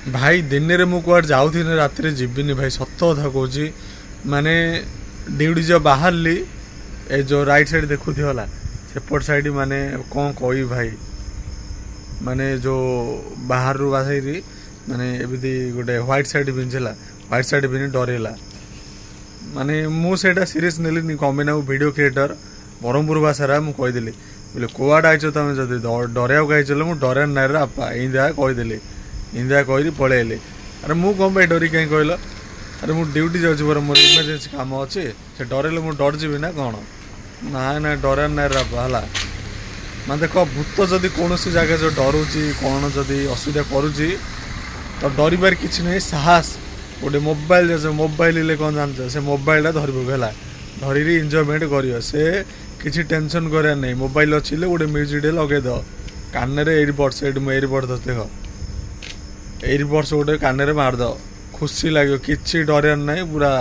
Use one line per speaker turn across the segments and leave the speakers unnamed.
भाई दिन में मुझे कुआड जाऊँ रात जीविनी भाई सत कथा कौच माने ड्यूटी जो बाहरली ए जो राइट साइड देखुथि होला सेपट साइड माने कौन कही भाई माने जो बाहर रू बाहरी माने एमती गोटे व्हाइट साइड पिंधला व्हाइट साइड पिंधि डरेला माने मुझे सीरीयस नेली कमेना वीडियो क्रिएटर ब्रह्मपुर भाषा मुझे कहीदेली बोले कुआड आइच तुम जब डरिया कहीच मुझे डर ना आपा इंदिया कहीदेली इंदिया कही पलैली अरे मुझे कौन डरी कहीं कहल अरे मुझे ड्यूटी जाऊँ पर मोर इमरजेंसी काम अच्छे से डरेले मुझे डर जी ना कौन ना ना डर ना है मैं देख भूत जदि कौन जगह जो डरुची कौन जदि असुविधा करुच्ची तो डरबार किसी नहीं साहस गोटे मोबाइल मोबाइल कौन जानते से मोबाइल धर पकड़ा धरी एंजॉयमेंट कर से किसी टेंशन करार नहीं मोबाइल अच्छे गोटे म्यूजिक लगेद कान एयरबड्स एयरबड्स देख एयरबड्स गोटे कान मारद खुशी लगे किसी डर ना पूरा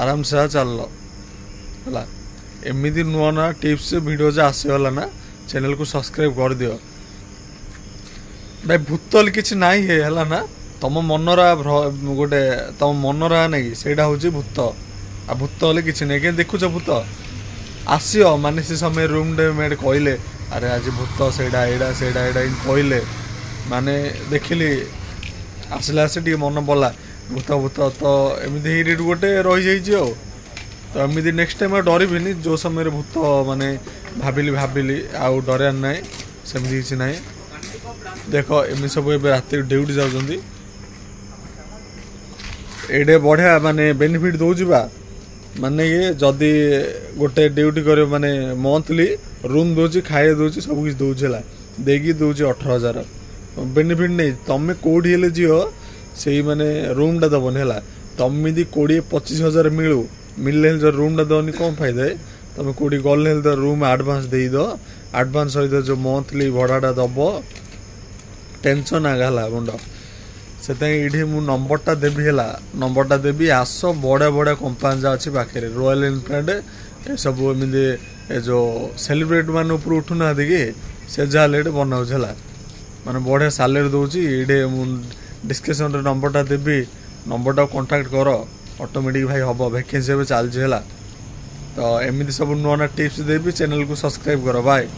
आराम से चल है एमती नुआ नुआ टिप्स वीडियो जो आसगला ना चैनल को सब्सक्राइब कर दियो भाई भूत किसी ना है ना तुम मनरा गोटे तुम मनरा ना कि सेटा हूँ भूत आ भूत हेल्ले किसी ना क्या देखुच भूत आसियो माने से समय रूम मेट कहले अरे आज भूत सेटा एडा कहले माने देखिली आसला आसे टी मन पड़ा भूत भूत तो एमती गोटे रही जाइए तो एमती नेक्स्ट टाइम डरबिनी जो समय भूत माने भाविली आउ डर ना सेमती किसी ना देख एम सब रात ड्यूटी जाऊँगी एडे बढ़िया माने बेनिफिट दौबा माने ये जदि गोटे ड्यूटी कर माने मंथली रूम दूसरी खाए दूसरी सब किसी दूसरा देगी दूसरी 18,000 बेनिफिट नहीं तुम कौटी हेले झील से माने रूम टा दबन है तुम 20-25,000 मिलू मिलले जो रूम टा दबनी कौन फायदा है तुम कौटी गले तो रूम आडभांस दे दो आडभांस सहित जो मंथली भड़ाटा दब टेंशन आगला मुंड से मु नंबरटा देवी है नंबरटा देवी आस बड़ा बड़ा कंपानी जहाँ अच्छी पाखे रॉयल एनफिल्ड ये सब एमती जो सेलिब्रेट मान ऊपर उठुना कि से जहाँ लेट बनाऊँ है माने बढ़िया सालेरी दूसरी ये डिस्क्रिप्शन नंबरटा देवी नंबरटा कांटेक्ट कर ऑटोमेटिक भाई हम वैकेंसी चलती है तो एमती सब नुआ नुआ टिप्स देवी चैनल को सब्सक्राइब कर बाय।